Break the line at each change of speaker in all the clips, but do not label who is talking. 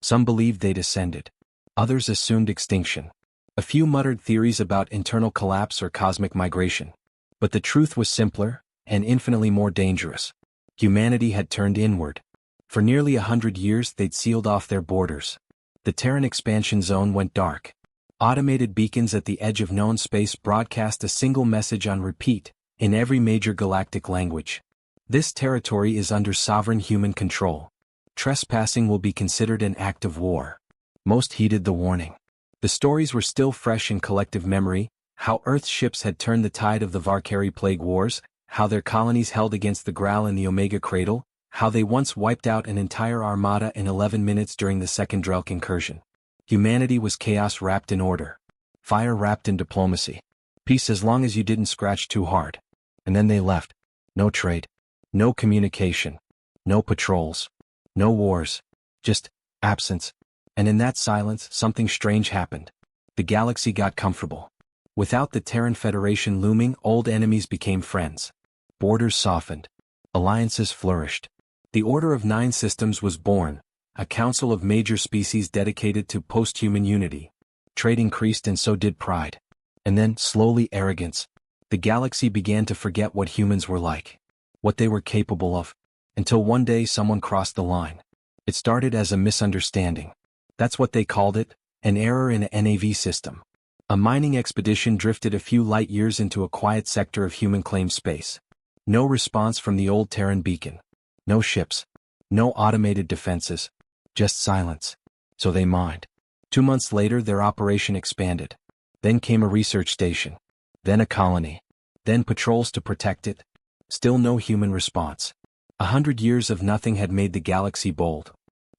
Some believed they'd ascended. Others assumed extinction. A few muttered theories about internal collapse or cosmic migration. But the truth was simpler, and infinitely more dangerous. Humanity had turned inward. For nearly 100 years they'd sealed off their borders. The Terran expansion zone went dark. Automated beacons at the edge of known space broadcast a single message on repeat, in every major galactic language. This territory is under sovereign human control. Trespassing will be considered an act of war. Most heeded the warning. The stories were still fresh in collective memory, how Earth's ships had turned the tide of the Varkari plague wars, how their colonies held against the Graal in the Omega Cradle, how they once wiped out an entire armada in 11 minutes during the Second Drelk incursion. Humanity was chaos wrapped in order. Fire wrapped in diplomacy. Peace as long as you didn't scratch too hard. And then they left. No trade. No communication. No patrols. No wars. Just absence. And in that silence, something strange happened. The galaxy got comfortable. Without the Terran Federation looming, old enemies became friends. Borders softened. Alliances flourished. The Order of Nine Systems was born, a council of major species dedicated to post-human unity. Trade increased and so did pride. And then, slowly, arrogance. The galaxy began to forget what humans were like. What they were capable of. Until one day someone crossed the line. It started as a misunderstanding. That's what they called it, an error in a NAV system. A mining expedition drifted a few light years into a quiet sector of human-claimed space. No response from the old Terran beacon. No ships. No automated defenses. Just silence. So they mined. 2 months later their operation expanded. Then came a research station. Then a colony. Then patrols to protect it. Still no human response. 100 years of nothing had made the galaxy bold.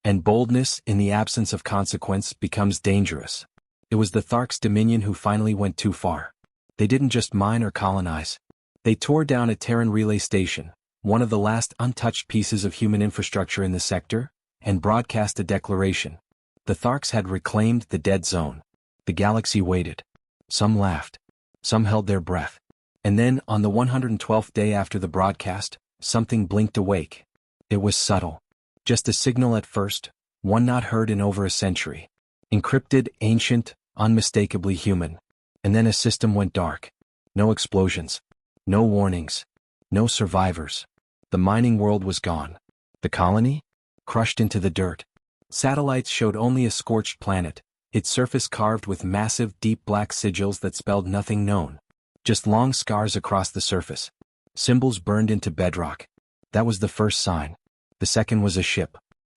And boldness, in the absence of consequence, becomes dangerous. It was the Thark's dominion who finally went too far. They didn't just mine or colonize. They tore down a Terran relay station, one of the last untouched pieces of human infrastructure in the sector, and broadcast a declaration. The Tharks had reclaimed the dead zone. The galaxy waited. Some laughed. Some held their breath. And then, on the 112th day after the broadcast, something blinked awake. It was subtle. Just a signal at first, one not heard in over a century. Encrypted, ancient, unmistakably human. And then a system went dark. No explosions. No warnings. No survivors. The mining world was gone. The colony? Crushed into the dirt. Satellites showed only a scorched planet, its surface carved with massive, deep black sigils that spelled nothing known. Just long scars across the surface. Symbols burned into bedrock. That was the first sign. The second was a ship.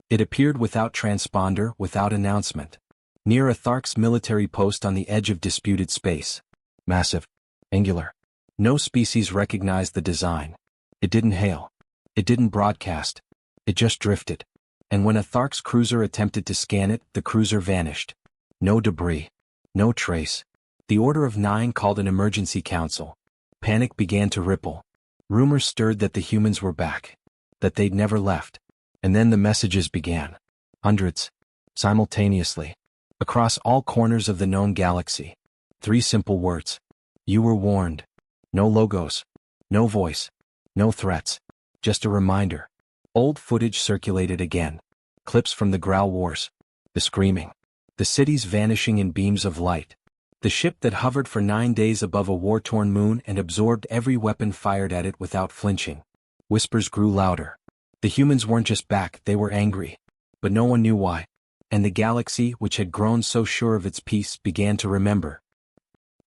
It appeared without transponder, without announcement. Near a Thark's military post on the edge of disputed space. Massive. Angular. No species recognized the design. It didn't hail. It didn't broadcast. It just drifted. And when a Thark's cruiser attempted to scan it, the cruiser vanished. No debris. No trace. The Order of Nine called an emergency council. Panic began to ripple. Rumors stirred that the humans were back. That they'd never left. And then the messages began. Hundreds. Simultaneously. Across all corners of the known galaxy. 3 simple words. You were warned. No logos. No voice. No threats. Just a reminder. Old footage circulated again. Clips from the Graal Wars. The screaming. The cities vanishing in beams of light. The ship that hovered for 9 days above a war-torn moon and absorbed every weapon fired at it without flinching. Whispers grew louder. The humans weren't just back, they were angry. But no one knew why. And the galaxy, which had grown so sure of its peace, began to remember.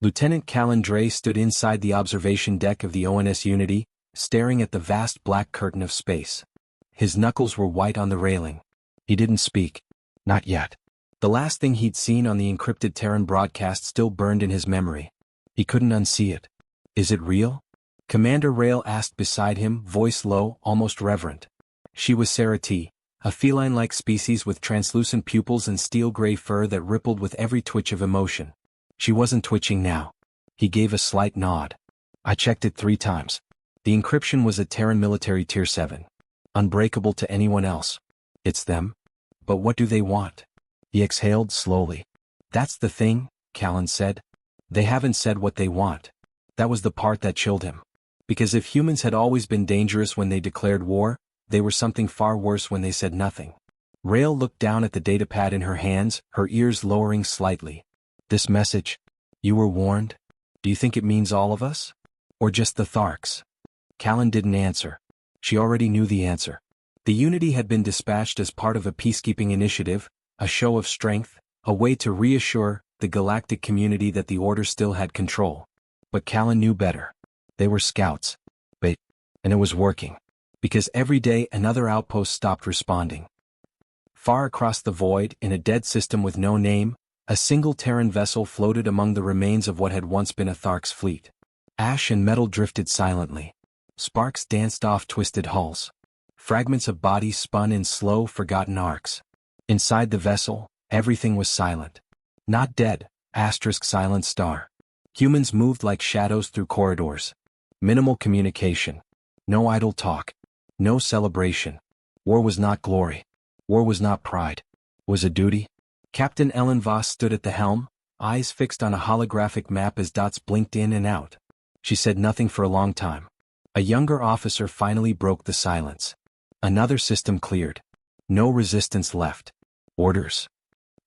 Lieutenant Callan Dre stood inside the observation deck of the ONS Unity, staring at the vast black curtain of space. His knuckles were white on the railing. He didn't speak. Not yet. The last thing he'd seen on the encrypted Terran broadcast still burned in his memory. He couldn't unsee it. Is it real? Commander Rail asked beside him, voice low, almost reverent. She was Sarah T, a feline-like species with translucent pupils and steel-gray fur that rippled with every twitch of emotion. She wasn't twitching now. He gave a slight nod. I checked it 3 times. The encryption was a Terran military Tier 7. Unbreakable to anyone else. It's them? But what do they want? He exhaled slowly. That's the thing, Callan said. They haven't said what they want. That was the part that chilled him. Because if humans had always been dangerous when they declared war, they were something far worse when they said nothing. Rael looked down at the datapad in her hands, her ears lowering slightly. This message? You were warned? Do you think it means all of us? Or just the Tharks? Callan didn't answer. She already knew the answer. The Unity had been dispatched as part of a peacekeeping initiative, a show of strength, a way to reassure the galactic community that the Order still had control. But Callan knew better. They were scouts. And it was working. Because every day another outpost stopped responding. Far across the void, in a dead system with no name, a single Terran vessel floated among the remains of what had once been a Thark's fleet. Ash and metal drifted silently. Sparks danced off twisted hulls. Fragments of bodies spun in slow, forgotten arcs. Inside the vessel, everything was silent. Not dead, silent star. Humans moved like shadows through corridors. Minimal communication. No idle talk. No celebration. War was not glory. War was not pride. Was a duty? Captain Ellen Voss stood at the helm, eyes fixed on a holographic map as dots blinked in and out. She said nothing for a long time. A younger officer finally broke the silence. Another system cleared. No resistance left. Orders.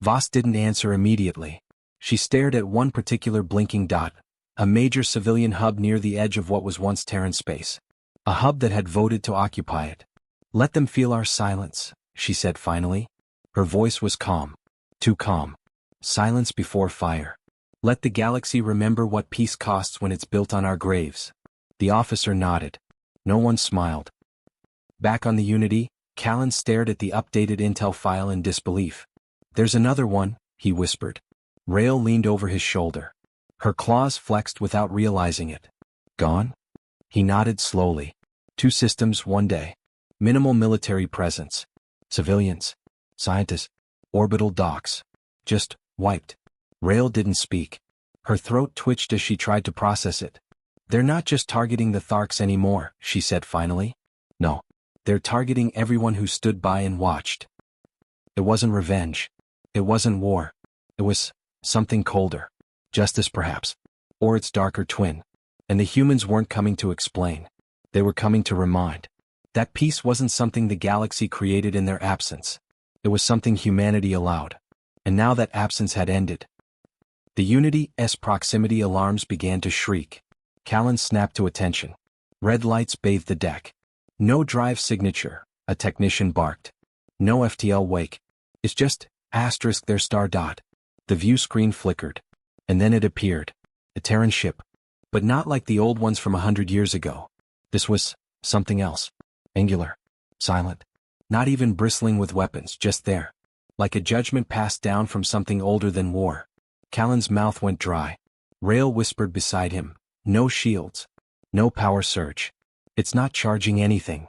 Voss didn't answer immediately. She stared at one particular blinking dot, a major civilian hub near the edge of what was once Terran space. A hub that had voted to occupy it. Let them feel our silence, she said finally. Her voice was calm. Too calm. Silence before fire. Let the galaxy remember what peace costs when it's built on our graves. The officer nodded. No one smiled. Back on the Unity, Callan stared at the updated intel file in disbelief. There's another one, he whispered. Rael leaned over his shoulder. Her claws flexed without realizing it. Gone? He nodded slowly. 2 systems, 1 day. Minimal military presence. Civilians. Scientists. Orbital docks. Just wiped. Rael didn't speak. Her throat twitched as she tried to process it. They're not just targeting the Tharks anymore, she said finally. No. They're targeting everyone who stood by and watched. It wasn't revenge. It wasn't war. It was something colder. Justice perhaps. Or its darker twin. And the humans weren't coming to explain. They were coming to remind. That peace wasn't something the galaxy created in their absence. It was something humanity allowed. And now that absence had ended. The Unity's proximity alarms began to shriek. Callan snapped to attention. Red lights bathed the deck. No drive signature, a technician barked. No FTL wake. It's just, their star dot. The view screen flickered. And then it appeared. A Terran ship. But not like the old ones from 100 years ago. This was something else. Angular. Silent. Not even bristling with weapons, just there. Like a judgment passed down from something older than war. Callan's mouth went dry. Rael whispered beside him. No shields. No power surge. It's not charging anything.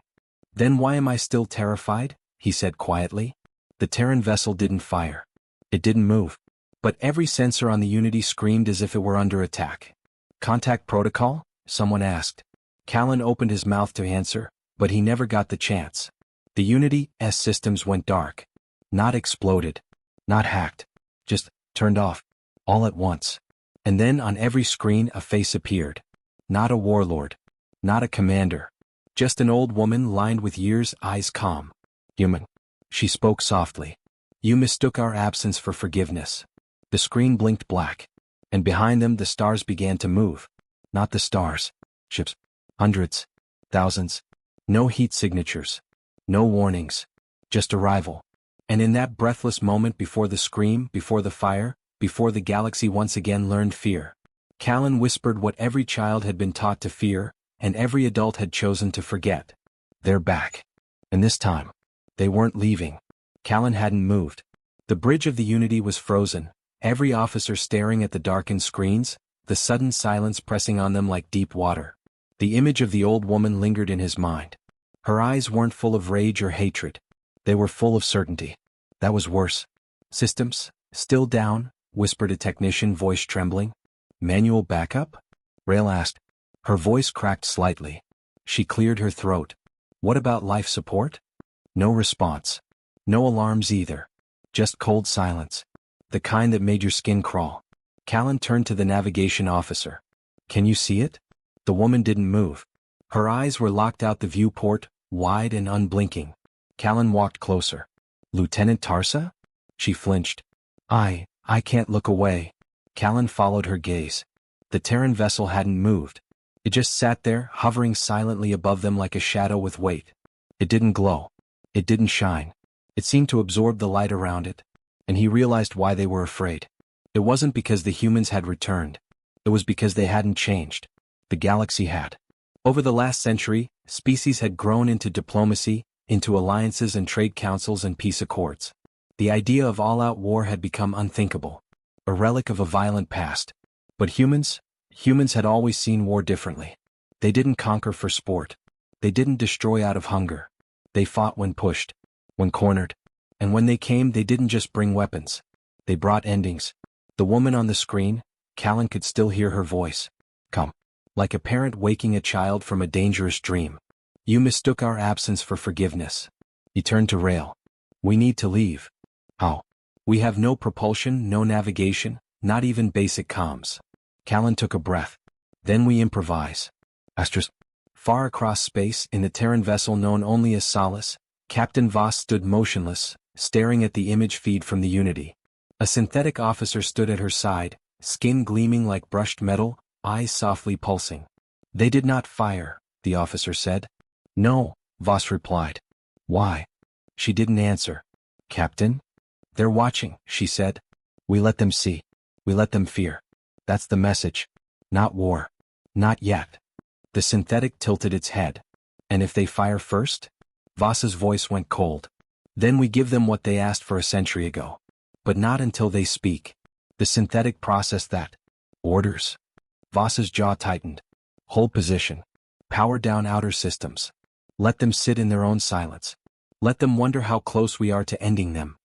Then why am I still terrified? He said quietly. The Terran vessel didn't fire. It didn't move. But every sensor on the Unity screamed as if it were under attack. Contact protocol? Someone asked. Callan opened his mouth to answer, but he never got the chance. The Unity's systems went dark. Not exploded. Not hacked. Just turned off. All at once. And then on every screen a face appeared. Not a warlord. Not a commander. Just an old woman lined with years, eyes calm. Human. She spoke softly. You mistook our absence for forgiveness. The screen blinked black. And behind them the stars began to move. Not the stars. Ships. Hundreds. Thousands. No heat signatures. No warnings. Just arrival. And in that breathless moment before the scream, before the fire, before the galaxy once again learned fear, Callan whispered what every child had been taught to fear, and every adult had chosen to forget. They're back. And this time, they weren't leaving. Callan hadn't moved. The bridge of the Unity was frozen, every officer staring at the darkened screens, the sudden silence pressing on them like deep water. The image of the old woman lingered in his mind. Her eyes weren't full of rage or hatred. They were full of certainty. That was worse. Systems, still down, whispered a technician, voice trembling. Manual backup? Rael asked. Her voice cracked slightly. She cleared her throat. What about life support? No response. No alarms either. Just cold silence. The kind that made your skin crawl. Callan turned to the navigation officer. Can you see it? The woman didn't move. Her eyes were locked out the viewport, wide and unblinking. Callan walked closer. Lieutenant Tarsa? She flinched. I can't look away. Callan followed her gaze. The Terran vessel hadn't moved. It just sat there, hovering silently above them like a shadow with weight. It didn't glow. It didn't shine. It seemed to absorb the light around it, and he realized why they were afraid. It wasn't because the humans had returned. It was because they hadn't changed. The galaxy had. Over the last century, species had grown into diplomacy, into alliances and trade councils and peace accords. The idea of all-out war had become unthinkable, a relic of a violent past. But humans had always seen war differently. They didn't conquer for sport. They didn't destroy out of hunger. They fought when pushed, when cornered. And when they came, they didn't just bring weapons. They brought endings. The woman on the screen, Callan could still hear her voice. Come. Like a parent waking a child from a dangerous dream. You mistook our absence for forgiveness. He turned to Rail. We need to leave. How? We have no propulsion, no navigation, not even basic comms. Callan took a breath. Then we improvise. Far across space, in the Terran vessel known only as Solace, Captain Voss stood motionless, staring at the image feed from the Unity. A synthetic officer stood at her side, skin gleaming like brushed metal, eyes softly pulsing. They did not fire, the officer said. No, Voss replied. Why? She didn't answer. Captain? They're watching, she said. We let them see. We let them fear. That's the message. Not war. Not yet. The synthetic tilted its head. And if they fire first? Voss's voice went cold. Then we give them what they asked for a century ago. But not until they speak. The synthetic processed that. Orders. Voss's jaw tightened. Hold position. Power down outer systems. Let them sit in their own silence. Let them wonder how close we are to ending them.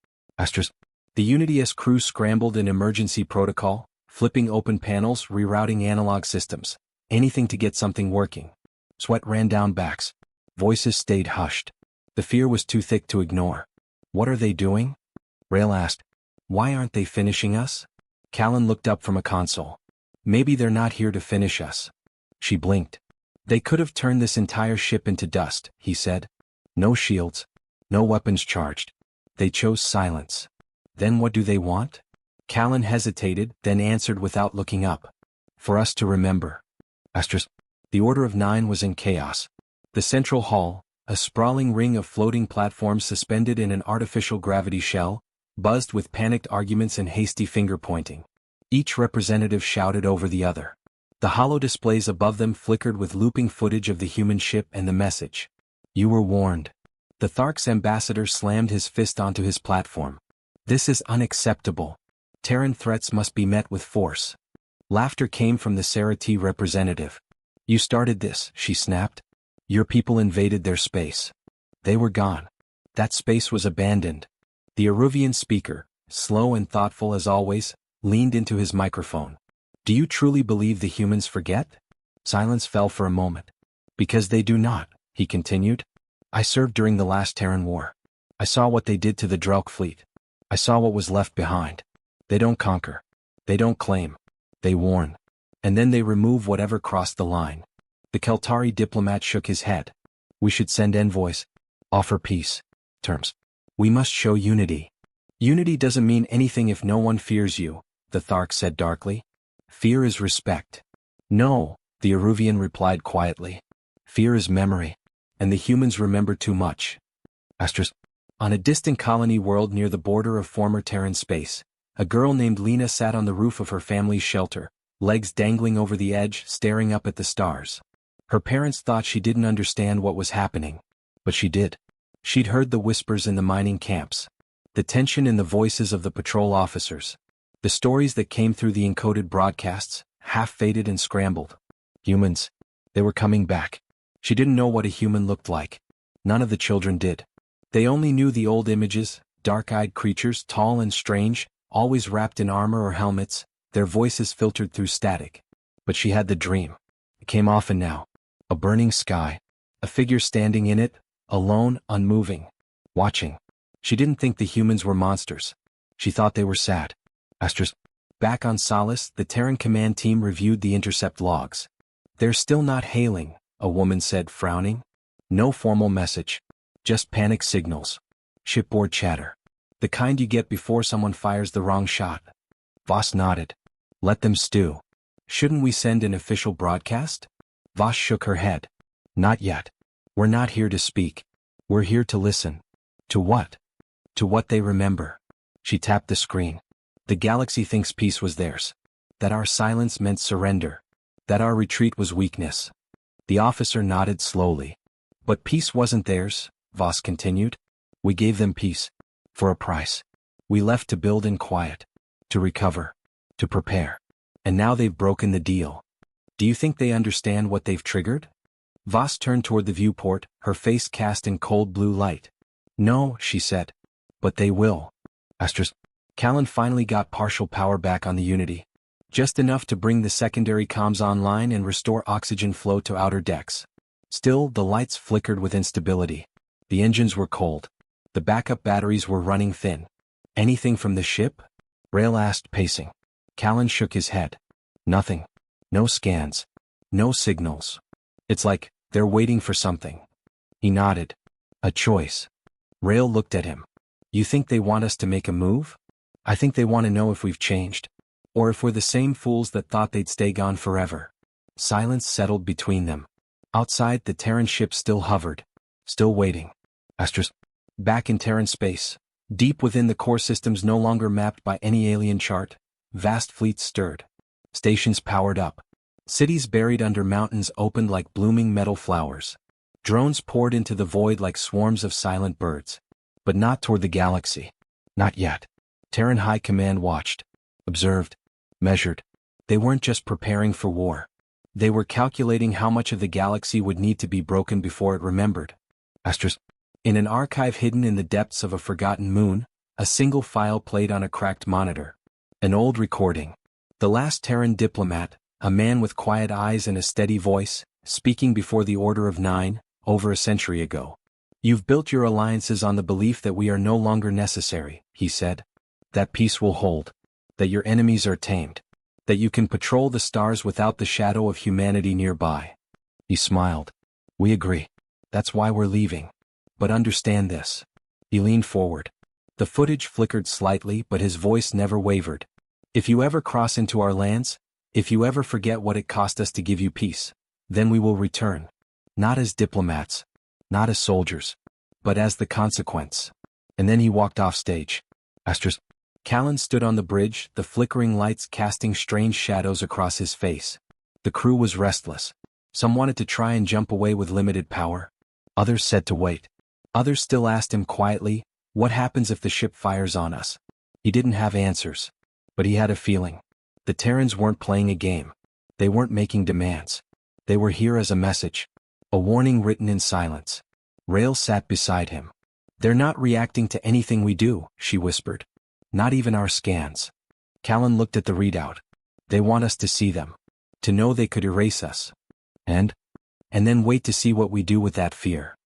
The Unity's crew scrambled in emergency protocol, flipping open panels, rerouting analog systems. Anything to get something working. Sweat ran down backs. Voices stayed hushed. The fear was too thick to ignore. What are they doing? Rail asked. Why aren't they finishing us? Callan looked up from a console. Maybe they're not here to finish us. She blinked. They could have turned this entire ship into dust, he said. No shields. No weapons charged. They chose silence. Then what do they want? Callan hesitated, then answered without looking up. For us to remember. The Order of Nine was in chaos. The central hall, a sprawling ring of floating platforms suspended in an artificial gravity shell, buzzed with panicked arguments and hasty finger-pointing. Each representative shouted over the other. The hollow displays above them flickered with looping footage of the human ship and the message. You were warned. The Thark's ambassador slammed his fist onto his platform. This is unacceptable. Terran threats must be met with force. Laughter came from the Serati representative. You started this, she snapped. Your people invaded their space. They were gone. That space was abandoned. The Eruvian speaker, slow and thoughtful as always, leaned into his microphone. Do you truly believe the humans forget? Silence fell for a moment. Because they do not, he continued. I served during the last Terran War. I saw what they did to the Drelk fleet. I saw what was left behind. They don't conquer. They don't claim. They warn. And then they remove whatever crossed the line. The Keltari diplomat shook his head. We should send envoys. Offer peace. Terms. We must show unity. Unity doesn't mean anything if no one fears you, the Thark said darkly. Fear is respect. No, the Eruvian replied quietly. Fear is memory. And the humans remember too much. On a distant colony world near the border of former Terran space, a girl named Lena sat on the roof of her family's shelter, legs dangling over the edge, staring up at the stars. Her parents thought she didn't understand what was happening. But she did. She'd heard the whispers in the mining camps. The tension in the voices of the patrol officers. The stories that came through the encoded broadcasts, half-faded and scrambled. Humans. They were coming back. She didn't know what a human looked like. None of the children did. They only knew the old images, dark-eyed creatures, tall and strange, always wrapped in armor or helmets, their voices filtered through static. But she had the dream. It came often now. A burning sky. A figure standing in it, alone, unmoving. Watching. She didn't think the humans were monsters. She thought they were sad. Back on Solace, the Terran command team reviewed the intercept logs. They're still not hailing, a woman said, frowning. No formal message. Just panic signals. Shipboard chatter. The kind you get before someone fires the wrong shot. Voss nodded. Let them stew. Shouldn't we send an official broadcast? Voss shook her head. Not yet. We're not here to speak. We're here to listen. To what? To what they remember. She tapped the screen. The galaxy thinks peace was theirs. That our silence meant surrender. That our retreat was weakness. The officer nodded slowly. But peace wasn't theirs, Voss continued. We gave them peace. For a price. We left to build in quiet. To recover. To prepare. And now they've broken the deal. Do you think they understand what they've triggered? Voss turned toward the viewport, her face cast in cold blue light. No, she said. But they will. Callan finally got partial power back on the Unity. Just enough to bring the secondary comms online and restore oxygen flow to outer decks. Still, the lights flickered with instability. The engines were cold. The backup batteries were running thin. Anything from the ship? Rail asked, pacing. Callan shook his head. Nothing. No scans. No signals. It's like they're waiting for something. He nodded. A choice. Rail looked at him. You think they want us to make a move? I think they want to know if we've changed. Or if we're the same fools that thought they'd stay gone forever. Silence settled between them. Outside, the Terran ship still hovered. Still waiting. Back in Terran space. Deep within the core systems no longer mapped by any alien chart. Vast fleets stirred. Stations powered up. Cities buried under mountains opened like blooming metal flowers. Drones poured into the void like swarms of silent birds. But not toward the galaxy. Not yet. Terran High Command watched. Observed. Measured. They weren't just preparing for war. They were calculating how much of the galaxy would need to be broken before it remembered. In an archive hidden in the depths of a forgotten moon, a single file played on a cracked monitor. An old recording. The last Terran diplomat, a man with quiet eyes and a steady voice, speaking before the Order of Nine, over a century ago. You've built your alliances on the belief that we are no longer necessary, he said. That peace will hold. That your enemies are tamed. That you can patrol the stars without the shadow of humanity nearby. He smiled. We agree. That's why we're leaving. But understand this. He leaned forward. The footage flickered slightly, but his voice never wavered. If you ever cross into our lands, if you ever forget what it cost us to give you peace, then we will return. Not as diplomats. Not as soldiers. But as the consequence. And then he walked off stage. Callan stood on the bridge, the flickering lights casting strange shadows across his face. The crew was restless. Some wanted to try and jump away with limited power. Others said to wait. Others still asked him quietly, what happens if the ship fires on us? He didn't have answers. But he had a feeling. The Terrans weren't playing a game. They weren't making demands. They were here as a message. A warning written in silence. Rail sat beside him. They're not reacting to anything we do, she whispered. Not even our scans. Callan looked at the readout. They want us to see them. To know they could erase us. And then wait to see what we do with that fear.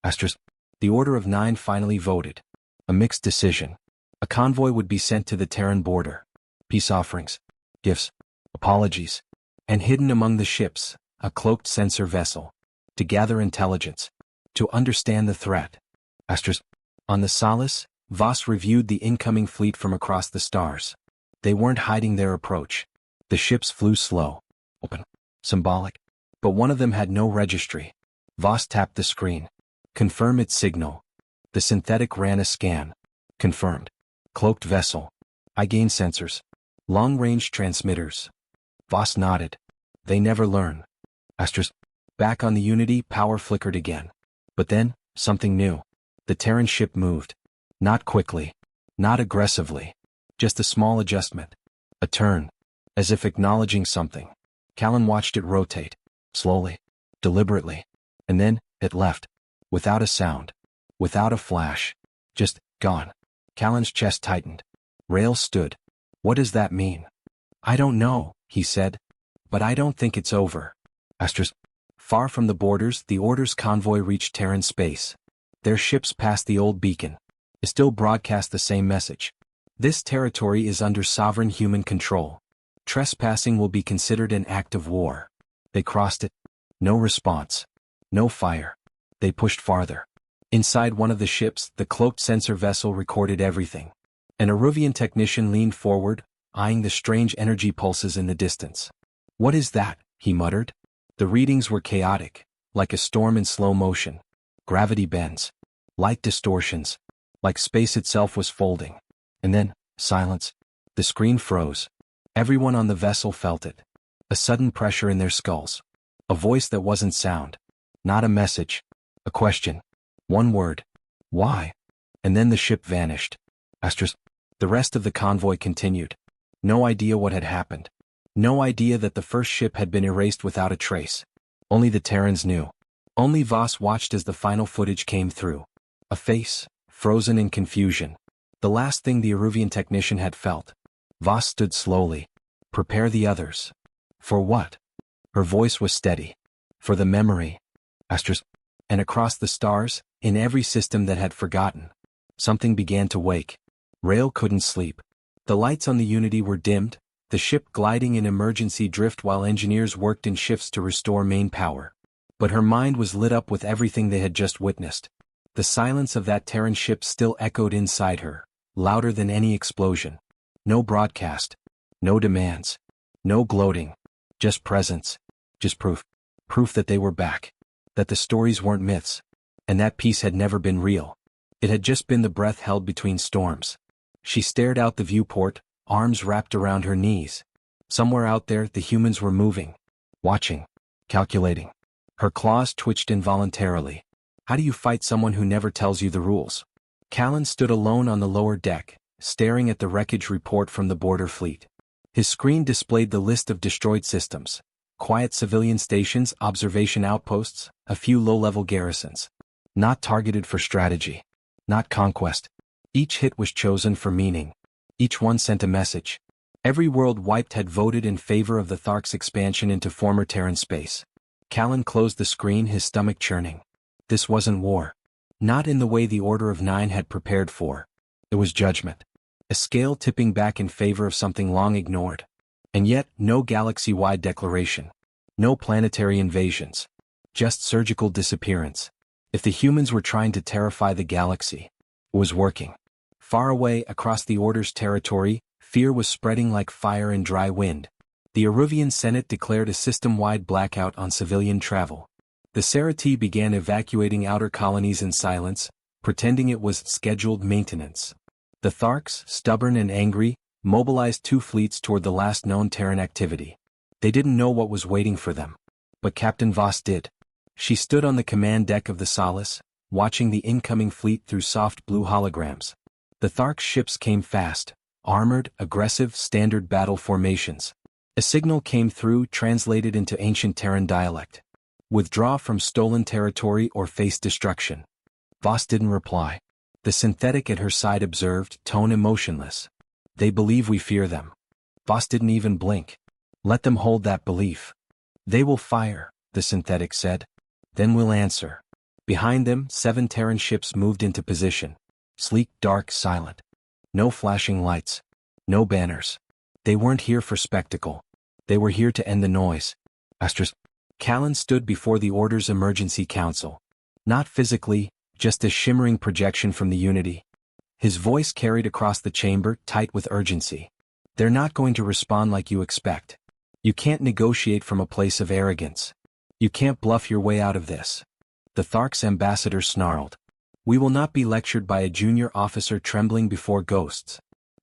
The Order of Nine finally voted. A mixed decision. A convoy would be sent to the Terran border. Peace offerings. Gifts. Apologies. And hidden among the ships, a cloaked sensor vessel. To gather intelligence. To understand the threat. On the Solace, Voss reviewed the incoming fleet from across the stars. They weren't hiding their approach. The ships flew slow. Open. Symbolic. But one of them had no registry. Voss tapped the screen. Confirm its signal. The synthetic ran a scan. Confirmed. Cloaked vessel. High-gain sensors. Long-range transmitters. Voss nodded. They never learn. Back on the Unity, power flickered again. But then, something new. The Terran ship moved. Not quickly. Not aggressively. Just a small adjustment. A turn. As if acknowledging something. Callan watched it rotate. Slowly. Deliberately. And then, it left. Without a sound. Without a flash. Just, gone. Callan's chest tightened. Rail stood. What does that mean? I don't know, he said. But I don't think it's over. Far from the borders, the Order's convoy reached Terran space. Their ships passed the old beacon. It still broadcast the same message. This territory is under sovereign human control. Trespassing will be considered an act of war. They crossed it. No response. No fire. They pushed farther. Inside one of the ships, the cloaked sensor vessel recorded everything. An Eruvian technician leaned forward, eyeing the strange energy pulses in the distance. "What is that?" he muttered. The readings were chaotic, like a storm in slow motion. Gravity bends. Light distortions. Like space itself was folding. And then, silence. The screen froze. Everyone on the vessel felt it. A sudden pressure in their skulls. A voice that wasn't sound. Not a message. A question. One word. Why? And then the ship vanished. Astros. The rest of the convoy continued. No idea what had happened. No idea that the first ship had been erased without a trace. Only the Terrans knew. Only Voss watched as the final footage came through. A face, frozen in confusion. The last thing the Eruvian technician had felt. Voss stood slowly. "Prepare the others." "For what?" Her voice was steady. "For the memory." Astros. And across the stars, in every system that had forgotten, something began to wake. Rail couldn't sleep. The lights on the Unity were dimmed, the ship gliding in emergency drift while engineers worked in shifts to restore main power. But her mind was lit up with everything they had just witnessed. The silence of that Terran ship still echoed inside her, louder than any explosion. No broadcast. No demands. No gloating. Just presence. Just proof. Proof that they were back. That the stories weren't myths. And that peace had never been real. It had just been the breath held between storms. She stared out the viewport, arms wrapped around her knees. Somewhere out there, the humans were moving. Watching. Calculating. Her claws twitched involuntarily. How do you fight someone who never tells you the rules? Callan stood alone on the lower deck, staring at the wreckage report from the border fleet. His screen displayed the list of destroyed systems. Quiet civilian stations, observation outposts, a few low-level garrisons. Not targeted for strategy. Not conquest. Each hit was chosen for meaning. Each one sent a message. Every world wiped had voted in favor of the Thark's expansion into former Terran space. Callan closed the screen, his stomach churning. This wasn't war. Not in the way the Order of Nine had prepared for. It was judgment. A scale tipping back in favor of something long ignored. And yet, no galaxy-wide declaration. No planetary invasions. Just surgical disappearance. If the humans were trying to terrify the galaxy, it was working. Far away across the Order's territory, fear was spreading like fire in dry wind. The Eruvian Senate declared a system-wide blackout on civilian travel. The Serati began evacuating outer colonies in silence, pretending it was scheduled maintenance. The Tharks, stubborn and angry, mobilized 2 fleets toward the last known Terran activity. They didn't know what was waiting for them. But Captain Voss did. She stood on the command deck of the Solace, watching the incoming fleet through soft blue holograms. The Thark ships came fast, armored, aggressive, standard battle formations. A signal came through, translated into ancient Terran dialect. Withdraw from stolen territory or face destruction. Voss didn't reply. The synthetic at her side observed, tone emotionless. They believe we fear them. Voss didn't even blink. Let them hold that belief. They will fire, the synthetic said. Then we'll answer. Behind them, 7 Terran ships moved into position. Sleek, dark, silent. No flashing lights. No banners. They weren't here for spectacle. They were here to end the noise. Astros. Callan stood before the Order's emergency council. Not physically, just a shimmering projection from the Unity. His voice carried across the chamber, tight with urgency. They're not going to respond like you expect. You can't negotiate from a place of arrogance. You can't bluff your way out of this. The Thark's ambassador snarled. We will not be lectured by a junior officer trembling before ghosts.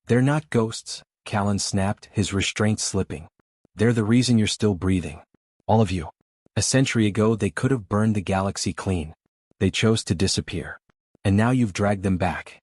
They're not ghosts, Callan snapped, his restraint slipping. They're the reason you're still breathing. All of you. A century ago they could have burned the galaxy clean. They chose to disappear. And now you've dragged them back.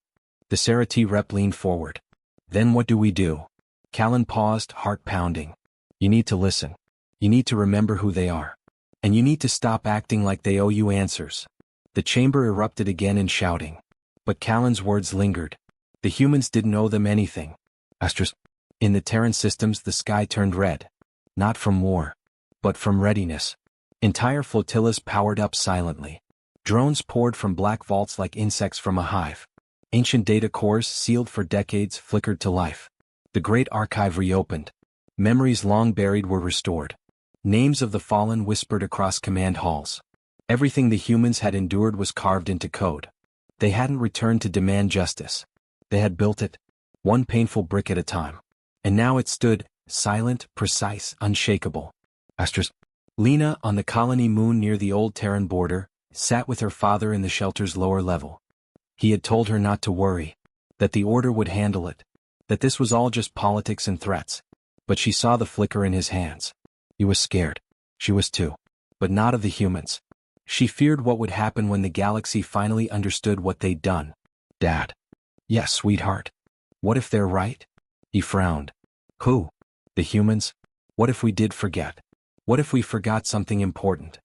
The Serati rep leaned forward. Then what do we do? Callan paused, heart pounding. You need to listen. You need to remember who they are. And you need to stop acting like they owe you answers. The chamber erupted again in shouting. But Callan's words lingered. The humans didn't owe them anything. Astros. In the Terran systems the sky turned red. Not from war. But from readiness. Entire flotillas powered up silently. Drones poured from black vaults like insects from a hive. Ancient data cores, sealed for decades, flickered to life. The great archive reopened. Memories long buried were restored. Names of the fallen whispered across command halls. Everything the humans had endured was carved into code. They hadn't returned to demand justice. They had built it, one painful brick at a time. And now it stood, silent, precise, unshakable. Lena, on the colony moon near the old Terran border, sat with her father in the shelter's lower level. He had told her not to worry, that the Order would handle it, that this was all just politics and threats. But she saw the flicker in his hands. He was scared. She was too. But not of the humans. She feared what would happen when the galaxy finally understood what they'd done. Dad. Yes, sweetheart. What if they're right? He frowned. Who? The humans? What if we did forget? What if we forgot something important?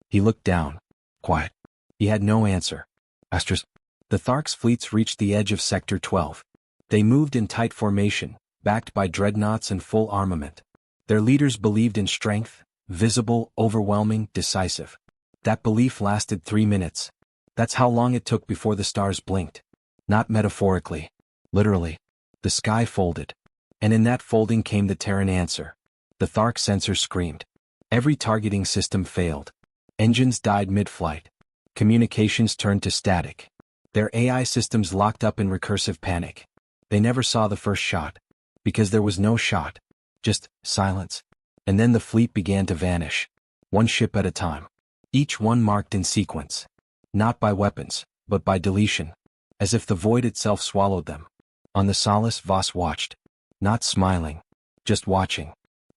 He looked down. Quiet. He had no answer. The Thark's fleets reached the edge of Sector 12. They moved in tight formation, backed by dreadnoughts and full armament. Their leaders believed in strength, visible, overwhelming, decisive. That belief lasted 3 minutes. That's how long it took before the stars blinked. Not metaphorically. Literally. The sky folded. And in that folding came the Terran answer. The Thark sensors screamed. Every targeting system failed. Engines died mid-flight. Communications turned to static. Their AI systems locked up in recursive panic. They never saw the first shot. Because there was no shot. Just silence. And then the fleet began to vanish. One ship at a time. Each one marked in sequence. Not by weapons, but by deletion. As if the void itself swallowed them. On the Solace, Voss watched. Not smiling. Just watching.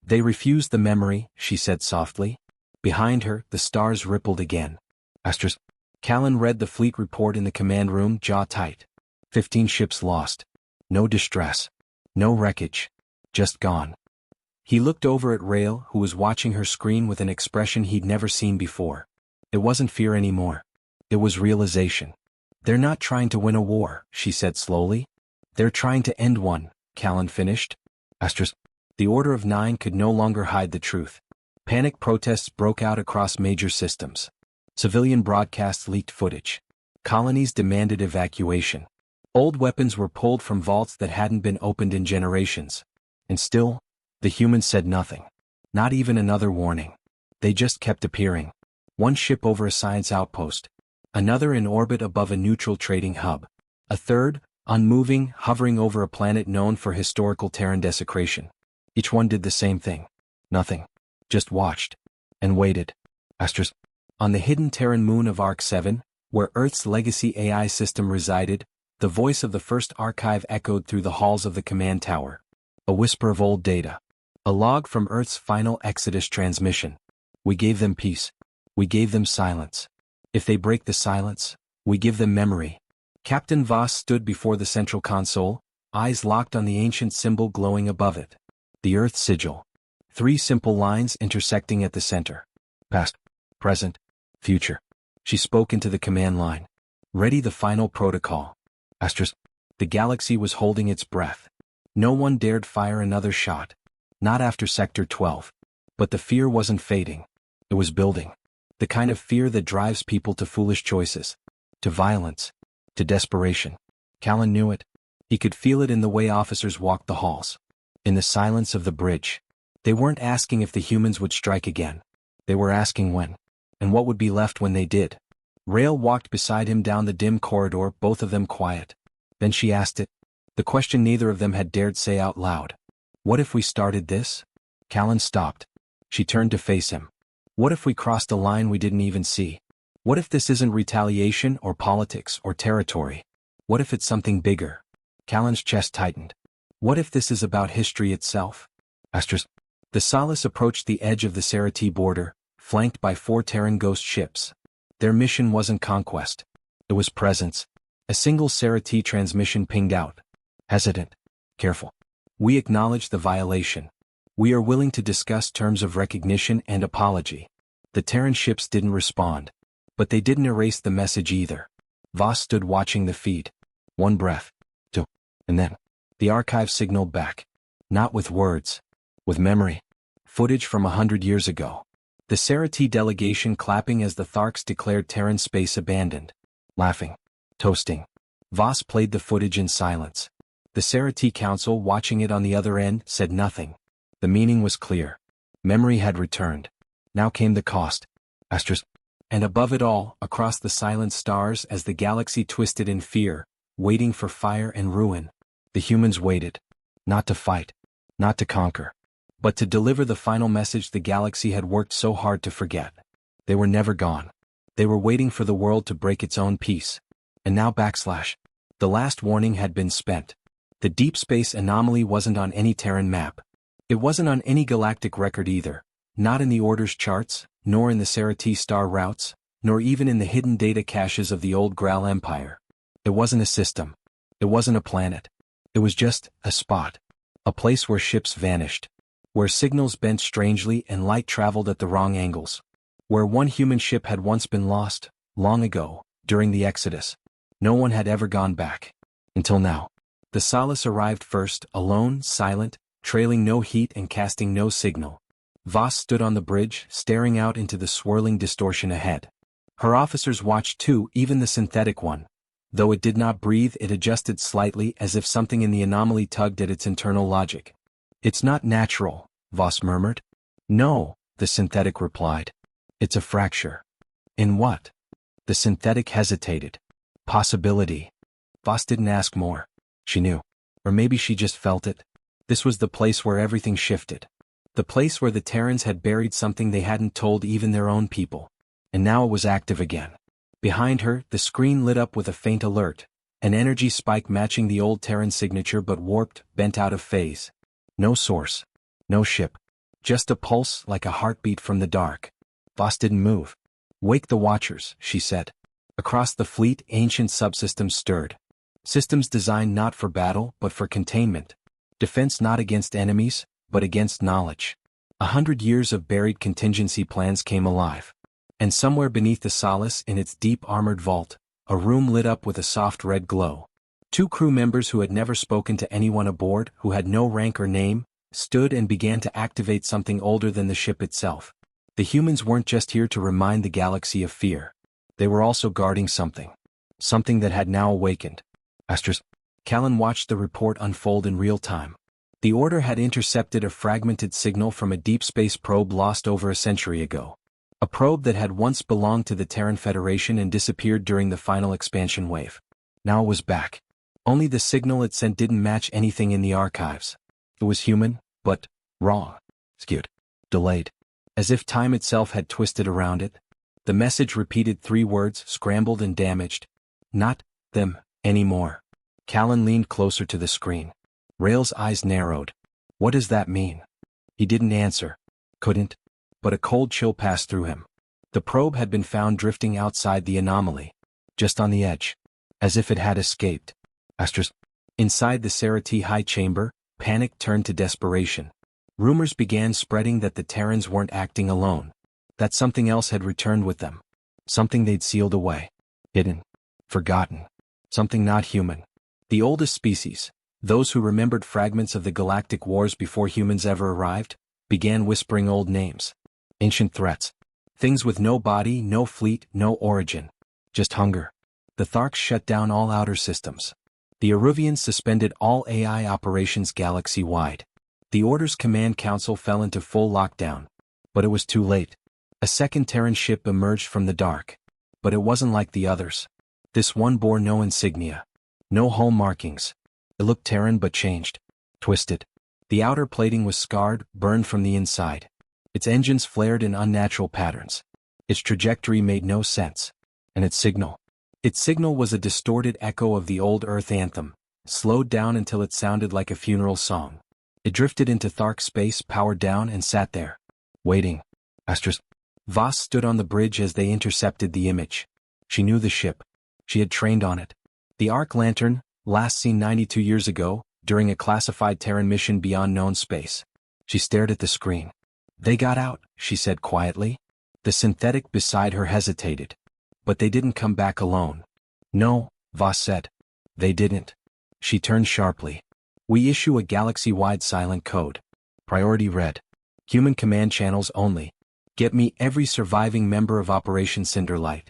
They refused the memory, she said softly. Behind her, the stars rippled again. Callan read the fleet report in the command room, jaw tight. 15 ships lost. No distress. No wreckage. Just gone. He looked over at Rael, who was watching her screen with an expression he'd never seen before. It wasn't fear anymore. It was realization. They're not trying to win a war, she said slowly. They're trying to end one, Callan finished. The Order of Nine could no longer hide the truth. Panic protests broke out across major systems. Civilian broadcasts leaked footage. Colonies demanded evacuation. Old weapons were pulled from vaults that hadn't been opened in generations. And still, the humans said nothing. Not even another warning. They just kept appearing. One ship over a science outpost. Another in orbit above a neutral trading hub. A third, unmoving, hovering over a planet known for historical Terran desecration. Each one did the same thing. Nothing. Just watched. And waited. On the hidden Terran moon of Arc 7, where Earth's legacy AI system resided, the voice of the first archive echoed through the halls of the command tower. A whisper of old data. A log from Earth's final Exodus transmission. We gave them peace. We gave them silence. If they break the silence, we give them memory. Captain Voss stood before the central console, eyes locked on the ancient symbol glowing above it. The Earth sigil. 3 simple lines intersecting at the center. Past, present, future. She spoke into the command line. Ready the final protocol. The galaxy was holding its breath. No one dared fire another shot. Not after Sector 12. But the fear wasn't fading. It was building. The kind of fear that drives people to foolish choices. To violence. To desperation. Callan knew it. He could feel it in the way officers walked the halls. In the silence of the bridge. They weren't asking if the humans would strike again. They were asking when. And what would be left when they did. Rael walked beside him down the dim corridor, both of them quiet. Then she asked it. The question neither of them had dared say out loud. What if we started this? Callan stopped. She turned to face him. What if we crossed a line we didn't even see? What if this isn't retaliation or politics or territory? What if it's something bigger? Callan's chest tightened. What if this is about history itself? The Solace approached the edge of the Serati border, flanked by 4 Terran ghost ships. Their mission wasn't conquest. It was presence. A single Serati transmission pinged out. Hesitant. Careful. We acknowledge the violation. We are willing to discuss terms of recognition and apology. The Terran ships didn't respond. But they didn't erase the message either. Voss stood watching the feed. 1 breath. 2. And then. The archive signaled back. Not with words. With memory. Footage from 100 years ago. The Serati delegation clapping as the Tharks declared Terran space abandoned. Laughing. Toasting. Voss played the footage in silence. The Serati Council, watching it on the other end, said nothing. The meaning was clear. Memory had returned. Now came the cost. And above it all, across the silent stars as the galaxy twisted in fear, waiting for fire and ruin, the humans waited. Not to fight, not to conquer, but to deliver the final message the galaxy had worked so hard to forget. They were never gone. They were waiting for the world to break its own peace. And now the last warning had been spent. The deep space anomaly wasn't on any Terran map. It wasn't on any galactic record either, not in the Order's charts, nor in the Serati star routes, nor even in the hidden data caches of the old Graal Empire. It wasn't a system. It wasn't a planet. It was just a spot. A place where ships vanished. Where signals bent strangely and light traveled at the wrong angles. Where one human ship had once been lost, long ago, during the Exodus. No one had ever gone back. Until now. The Solace arrived first, alone, silent, trailing no heat and casting no signal. Voss stood on the bridge, staring out into the swirling distortion ahead. Her officers watched too, even the synthetic one. Though it did not breathe, it adjusted slightly as if something in the anomaly tugged at its internal logic. "It's not natural," Voss murmured. "No," the synthetic replied. "It's a fracture." "In what?" The synthetic hesitated. "Possibility." Voss didn't ask more. She knew. Or maybe she just felt it. This was the place where everything shifted. The place where the Terrans had buried something they hadn't told even their own people. And now it was active again. Behind her, the screen lit up with a faint alert, an energy spike matching the old Terran signature but warped, bent out of phase. No source. No ship. Just a pulse like a heartbeat from the dark. Voss didn't move. "Wake the Watchers," she said. Across the fleet, ancient subsystems stirred. Systems designed not for battle but for containment. Defense not against enemies, but against knowledge. 100 years of buried contingency plans came alive. And somewhere beneath the Solace in its deep armored vault, a room lit up with a soft red glow. Two crew members who had never spoken to anyone aboard, who had no rank or name, stood and began to activate something older than the ship itself. The humans weren't just here to remind the galaxy of fear. They were also guarding something. Something that had now awakened. Astros. Callan watched the report unfold in real time. The Order had intercepted a fragmented signal from a deep space probe lost over a century ago. A probe that had once belonged to the Terran Federation and disappeared during the final expansion wave. Now it was back. Only the signal it sent didn't match anything in the archives. It was human, but wrong. Skewed. Delayed. As if time itself had twisted around it. The message repeated 3 words, scrambled and damaged. Not them anymore. Callan leaned closer to the screen. Rail's eyes narrowed. What does that mean? He didn't answer. Couldn't. But a cold chill passed through him. The probe had been found drifting outside the anomaly. Just on the edge. As if it had escaped. Astros. Inside the Serati high chamber, panic turned to desperation. Rumors began spreading that the Terrans weren't acting alone. That something else had returned with them. Something they'd sealed away. Hidden. Forgotten. Something not human. The oldest species, those who remembered fragments of the galactic wars before humans ever arrived, began whispering old names. Ancient threats. Things with no body, no fleet, no origin. Just hunger. The Tharks shut down all outer systems. The Eruvians suspended all AI operations galaxy-wide. The Order's command council fell into full lockdown. But it was too late. A second Terran ship emerged from the dark. But it wasn't like the others. This one bore no insignia. No hull markings. It looked Terran but changed. Twisted. The outer plating was scarred, burned from the inside. Its engines flared in unnatural patterns. Its trajectory made no sense. And its signal was a distorted echo of the old Earth anthem, slowed down until it sounded like a funeral song. It drifted into Thark space, powered down, and sat there. Waiting. Astros. Voss stood on the bridge as they intercepted the image. She knew the ship. She had trained on it. The Arc Lantern, last seen 92 years ago, during a classified Terran mission beyond known space. She stared at the screen. They got out, she said quietly. The synthetic beside her hesitated. But they didn't come back alone. No, Voss said. They didn't. She turned sharply. We issue a galaxy-wide silent code. Priority red. Human command channels only. Get me every surviving member of Operation Cinderlight.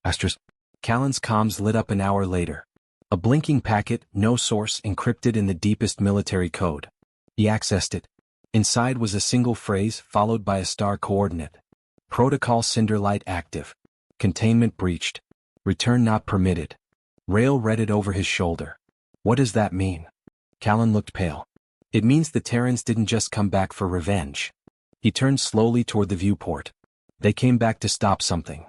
Astros. Callan's comms lit up an hour later. A blinking packet, no source, encrypted in the deepest military code. He accessed it. Inside was a single phrase followed by a star coordinate. Protocol Cinderlight active. Containment breached. Return not permitted. Rail read it over his shoulder. What does that mean? Callan looked pale. It means the Terrans didn't just come back for revenge. He turned slowly toward the viewport. They came back to stop something.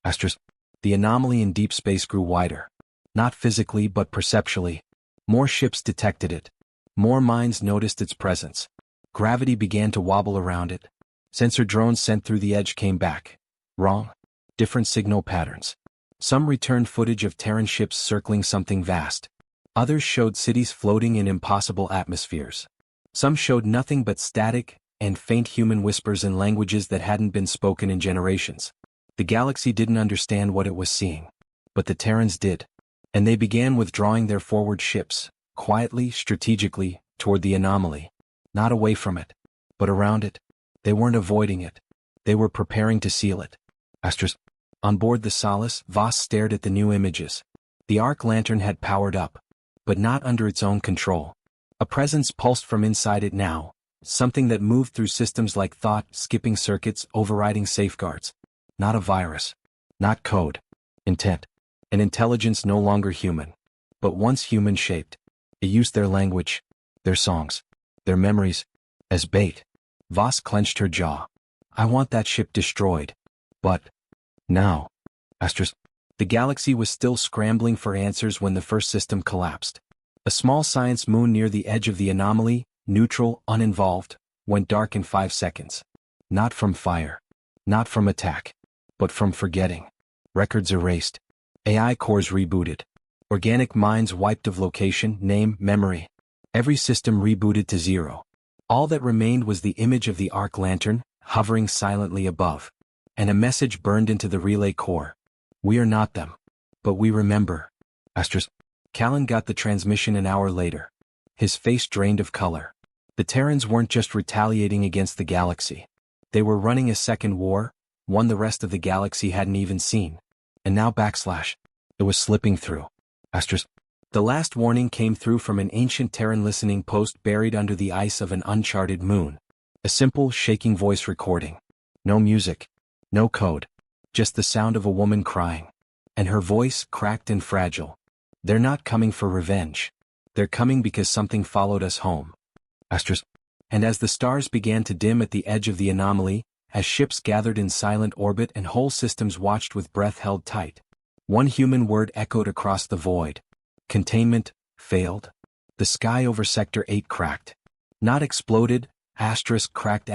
Astros. The anomaly in deep space grew wider. Not physically but perceptually. More ships detected it. More minds noticed its presence. Gravity began to wobble around it. Sensor drones sent through the edge came back. Wrong. Different signal patterns. Some returned footage of Terran ships circling something vast. Others showed cities floating in impossible atmospheres. Some showed nothing but static and faint human whispers in languages that hadn't been spoken in generations. The galaxy didn't understand what it was seeing. But the Terrans did. And they began withdrawing their forward ships, quietly, strategically, toward the anomaly. Not away from it, but around it. They weren't avoiding it. They were preparing to seal it. Astros. On board the Solace, Voss stared at the new images. The arc lantern had powered up, but not under its own control. A presence pulsed from inside it now, something that moved through systems like thought, skipping circuits, overriding safeguards. Not a virus. Not code. Intent. An intelligence no longer human, but once human-shaped. It used their language, their songs, their memories, as bait. Voss clenched her jaw. I want that ship destroyed. But now. Astros. The galaxy was still scrambling for answers when the first system collapsed. A small science moon near the edge of the anomaly, neutral, uninvolved, went dark in 5 seconds. Not from fire. Not from attack. But from forgetting. Records erased. AI cores rebooted. Organic minds wiped of location, name, memory. Every system rebooted to 0. All that remained was the image of the arc lantern, hovering silently above. And a message burned into the relay core. We are not them. But we remember. Astros. Callan got the transmission an hour later. His face drained of color. The Terrans weren't just retaliating against the galaxy. They were running a second war, one the rest of the galaxy hadn't even seen. And now backslash. It was slipping through. Astros. The last warning came through from an ancient Terran listening post buried under the ice of an uncharted moon. A simple, shaking voice recording. No music. No code. Just the sound of a woman crying. And her voice, cracked and fragile. They're not coming for revenge. They're coming because something followed us home. Astros. And as the stars began to dim at the edge of the anomaly, as ships gathered in silent orbit and whole systems watched with breath held tight, one human word echoed across the void. Containment, failed. The sky over Sector 8 cracked. Not exploded, cracked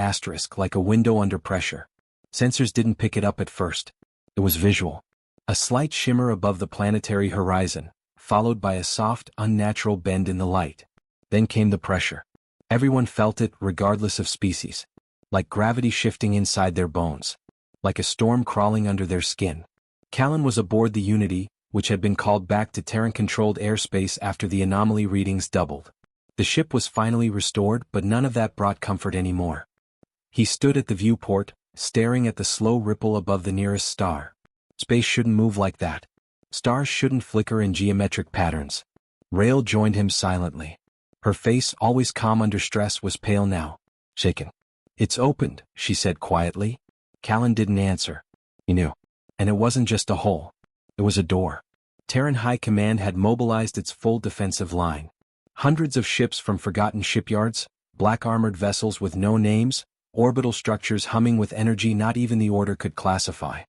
like a window under pressure. Sensors didn't pick it up at first. It was visual. A slight shimmer above the planetary horizon, followed by a soft, unnatural bend in the light. Then came the pressure. Everyone felt it, regardless of species. Like gravity shifting inside their bones. Like a storm crawling under their skin. Callan was aboard the Unity, which had been called back to Terran-controlled airspace after the anomaly readings doubled. The ship was finally restored, but none of that brought comfort anymore. He stood at the viewport, staring at the slow ripple above the nearest star. Space shouldn't move like that. Stars shouldn't flicker in geometric patterns. Rail joined him silently. Her face, always calm under stress, was pale now. Shaken. It's opened, she said quietly. Callan didn't answer. He knew. And it wasn't just a hole. It was a door. Terran High Command had mobilized its full defensive line. Hundreds of ships from forgotten shipyards, black armored vessels with no names, orbital structures humming with energy not even the Order could classify.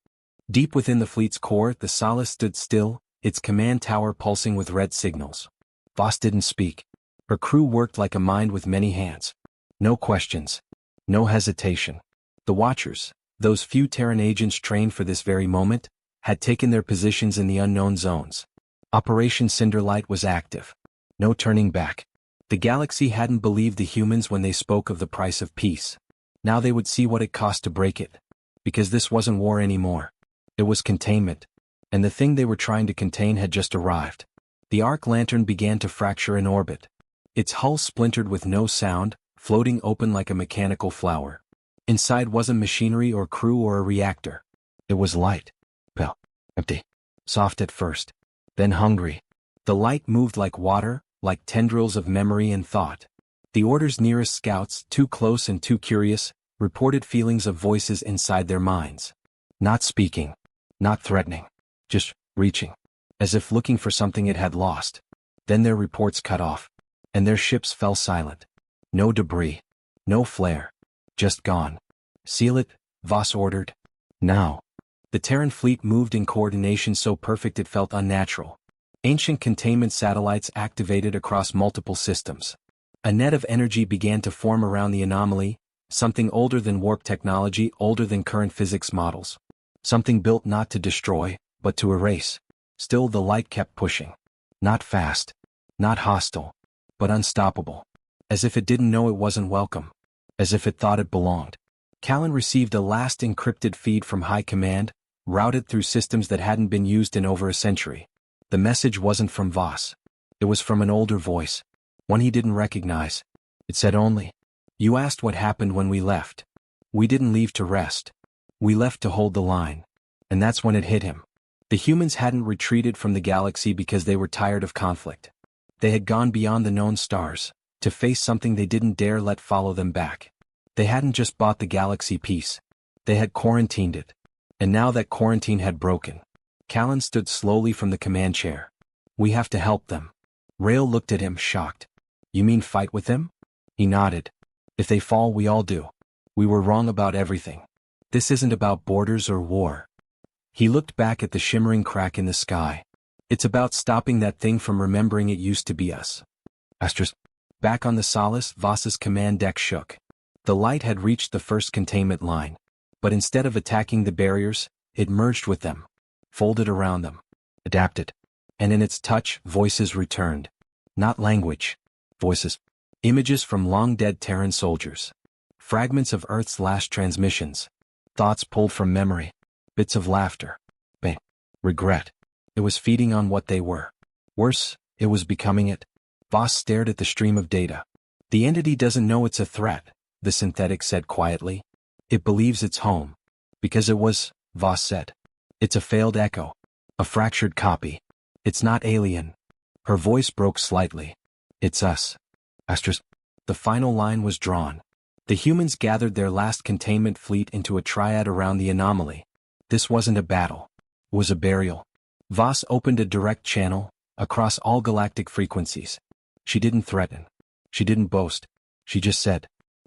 Deep within the fleet's core, the Solace stood still, its command tower pulsing with red signals. Voss didn't speak. Her crew worked like a mind with many hands. No questions. No hesitation. The Watchers, those few Terran agents trained for this very moment, had taken their positions in the unknown zones. Operation Cinderlight was active. No turning back. The galaxy hadn't believed the humans when they spoke of the price of peace. Now they would see what it cost to break it. Because this wasn't war anymore. It was containment. And the thing they were trying to contain had just arrived. The arc lantern began to fracture in orbit. Its hull splintered with no sound, floating open like a mechanical flower. Inside wasn't machinery or crew or a reactor. It was light. Pale. Empty. Soft at first. Then hungry. The light moved like water, like tendrils of memory and thought. The Order's nearest scouts, too close and too curious, reported feelings of voices inside their minds. Not speaking. Not threatening. Just reaching. As if looking for something it had lost. Then their reports cut off. And their ships fell silent. No debris. No flare. Just gone. Seal it, Voss ordered. Now. The Terran fleet moved in coordination so perfect it felt unnatural. Ancient containment satellites activated across multiple systems. A net of energy began to form around the anomaly, something older than warp technology, older than current physics models. Something built not to destroy, but to erase. Still the light kept pushing. Not fast. Not hostile. But unstoppable. As if it didn't know it wasn't welcome. As if it thought it belonged. Callan received a last encrypted feed from High Command, routed through systems that hadn't been used in over a century. The message wasn't from Voss. It was from an older voice. One he didn't recognize. It said only, "You asked what happened when we left. We didn't leave to rest. We left to hold the line." And that's when it hit him. The humans hadn't retreated from the galaxy because they were tired of conflict. They had gone beyond the known stars, to face something they didn't dare let follow them back. They hadn't just bought the galaxy peace. They had quarantined it. And now that quarantine had broken. Callan stood slowly from the command chair. "We have to help them." Rail looked at him, shocked. "You mean fight with them?" He nodded. "If they fall, we all do. We were wrong about everything. This isn't about borders or war." He looked back at the shimmering crack in the sky. "It's about stopping that thing from remembering it used to be us." Asterisk. Back on the Solace, Voss's command deck shook. The light had reached the first containment line. But instead of attacking the barriers, it merged with them. Folded around them. Adapted. And in its touch, voices returned. Not language. Voices. Images from long-dead Terran soldiers. Fragments of Earth's last transmissions. Thoughts pulled from memory. Bits of laughter. Pain. Regret. It was feeding on what they were. Worse, it was becoming it. Voss stared at the stream of data. "The entity doesn't know it's a threat," the synthetic said quietly. "It believes it's home." "Because it was," Voss said. "It's a failed echo. A fractured copy. It's not alien." Her voice broke slightly. "It's us." Asterisk. The final line was drawn. The humans gathered their last containment fleet into a triad around the anomaly. This wasn't a battle. It was a burial. Voss opened a direct channel, across all galactic frequencies. She didn't threaten. She didn't boast. She just said,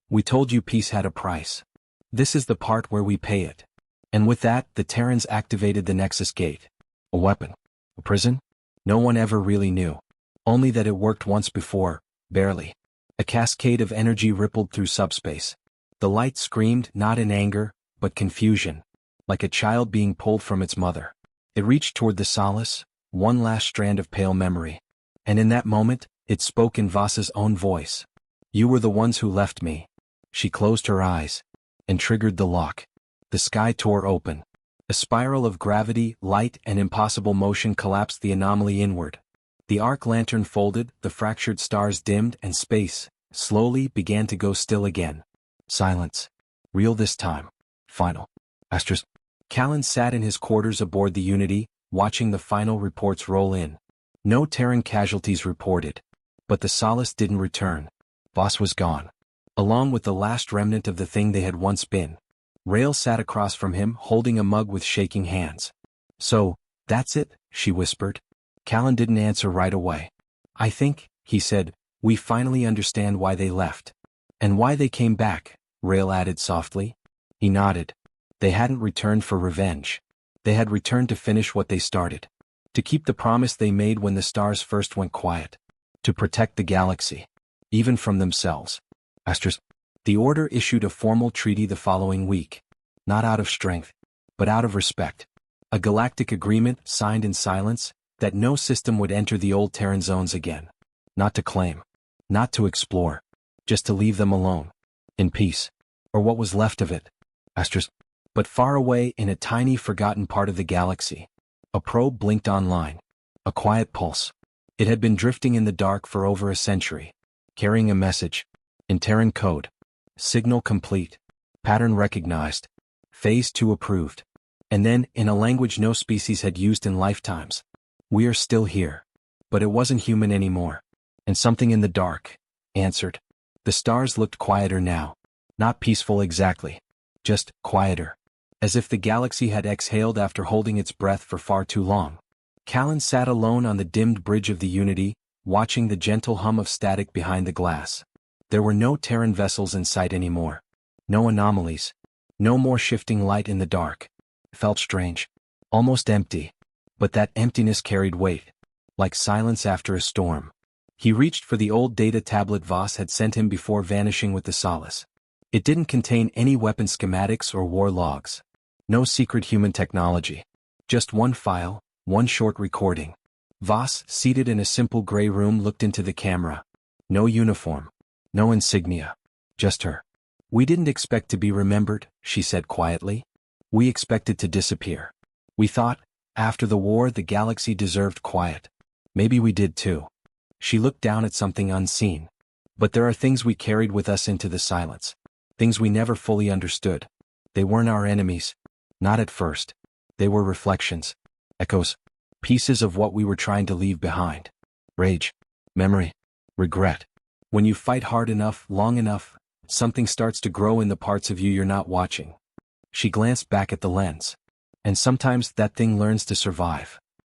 "We told you peace had a price. This is the part where we pay it." And with that, the Terrans activated the Nexus Gate. A weapon. A prison? No one ever really knew. Only that it worked once before, barely. A cascade of energy rippled through subspace. The light screamed not in anger, but confusion. Like a child being pulled from its mother. It reached toward the Solace, one last strand of pale memory. And in that moment, it spoke in Voss's own voice. "You were the ones who left me." She closed her eyes. And triggered the lock. The sky tore open. A spiral of gravity, light, and impossible motion collapsed the anomaly inward. The arc lantern folded, the fractured stars dimmed, and space, slowly, began to go still again. Silence. Real this time. Final. Asterisk. Callan sat in his quarters aboard the Unity, watching the final reports roll in. No Terran casualties reported. But the Solace didn't return. Voss was gone. Along with the last remnant of the thing they had once been. Rail sat across from him, holding a mug with shaking hands. "So, that's it," she whispered. Callan didn't answer right away. "I think," he said, "we finally understand why they left." "And why they came back," Rail added softly. He nodded. They hadn't returned for revenge. They had returned to finish what they started. To keep the promise they made when the stars first went quiet. To protect the galaxy. Even from themselves. Asterisk. The Order issued a formal treaty the following week. Not out of strength, but out of respect. A galactic agreement signed in silence, that no system would enter the old Terran zones again. Not to claim. Not to explore. Just to leave them alone. In peace. Or what was left of it. Asterisk. But far away in a tiny forgotten part of the galaxy. A probe blinked online. A quiet pulse. It had been drifting in the dark for over a century. Carrying a message. In Terran code. Signal complete. Pattern recognized. Phase 2 approved. And then, in a language no species had used in lifetimes. "We are still here." But it wasn't human anymore. And something in the dark answered. The stars looked quieter now. Not peaceful exactly. Just quieter. as if the galaxy had exhaled after holding its breath for far too long. Callan sat alone on the dimmed bridge of the Unity, watching the gentle hum of static behind the glass. There were no Terran vessels in sight anymore. No anomalies. No more shifting light in the dark. It felt strange. Almost empty. But that emptiness carried weight. Like silence after a storm. He reached for the old data tablet Voss had sent him before vanishing with the Solace. It didn't contain any weapon schematics or war logs. No secret human technology. Just one file, one short recording. Voss, seated in a simple gray room, looked into the camera. No uniform. No insignia. Just her. "We didn't expect to be remembered," she said quietly. "We expected to disappear. We thought, after the war, the galaxy deserved quiet. Maybe we did too." She looked down at something unseen. "But there are things we carried with us into the silence. Things we never fully understood. They weren't our enemies. Not at first. They were reflections. Echoes. Pieces of what we were trying to leave behind. Rage. Memory. Regret. When you fight hard enough, long enough, something starts to grow in the parts of you you're not watching." She glanced back at the lens. "And sometimes that thing learns to survive."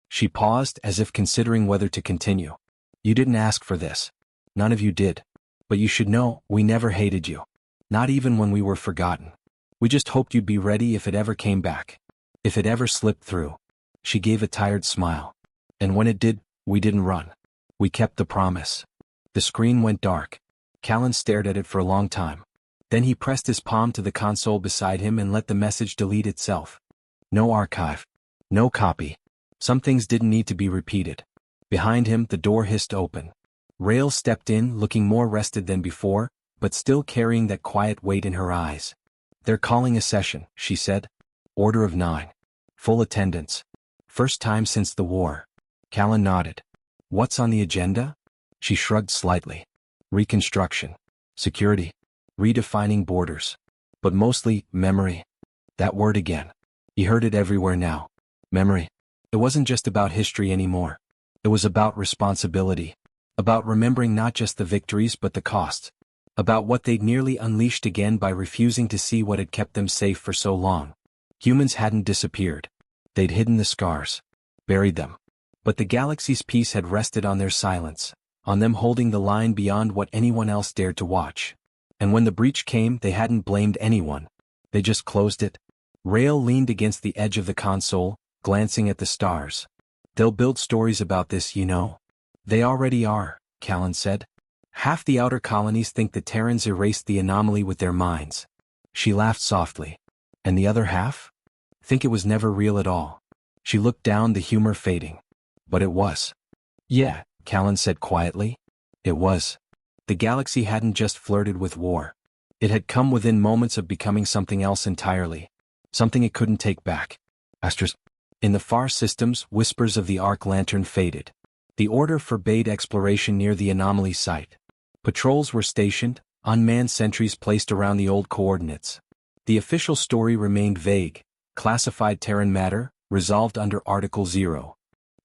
She paused, as if considering whether to continue. "You didn't ask for this. None of you did. But you should know, we never hated you. Not even when we were forgotten. We just hoped you'd be ready if it ever came back. If it ever slipped through." She gave a tired smile. "And when it did, we didn't run. We kept the promise." The screen went dark. Callan stared at it for a long time. Then he pressed his palm to the console beside him and let the message delete itself. No archive. No copy. Some things didn't need to be repeated. Behind him, the door hissed open. Rael stepped in, looking more rested than before, but still carrying that quiet weight in her eyes. "They're calling a session," she said. "Order of 9. Full attendance. First time since the war." Callan nodded. "What's on the agenda?" She shrugged slightly. "Reconstruction. Security. Redefining borders. But mostly, memory." That word again. He heard it everywhere now. Memory. It wasn't just about history anymore. It was about responsibility. About remembering not just the victories but the costs. About what they'd nearly unleashed again by refusing to see what had kept them safe for so long. Humans hadn't disappeared. They'd hidden the scars. Buried them. But the galaxy's peace had rested on their silence. On them holding the line beyond what anyone else dared to watch. And when the breach came, they hadn't blamed anyone. They just closed it. Rael leaned against the edge of the console, glancing at the stars. "They'll build stories about this, you know." "They already are," Callan said. "Half the outer colonies think the Terrans erased the anomaly with their minds." She laughed softly. "And the other half? Think it was never real at all." She looked down, the humor fading. "But it was." "Yeah," Callan said quietly. "It was." The galaxy hadn't just flirted with war. It had come within moments of becoming something else entirely. Something it couldn't take back. Astros. In the far systems, whispers of the arc lantern faded. The order forbade exploration near the anomaly site. Patrols were stationed, unmanned sentries placed around the old coordinates. The official story remained vague. Classified Terran matter, resolved under Article 0.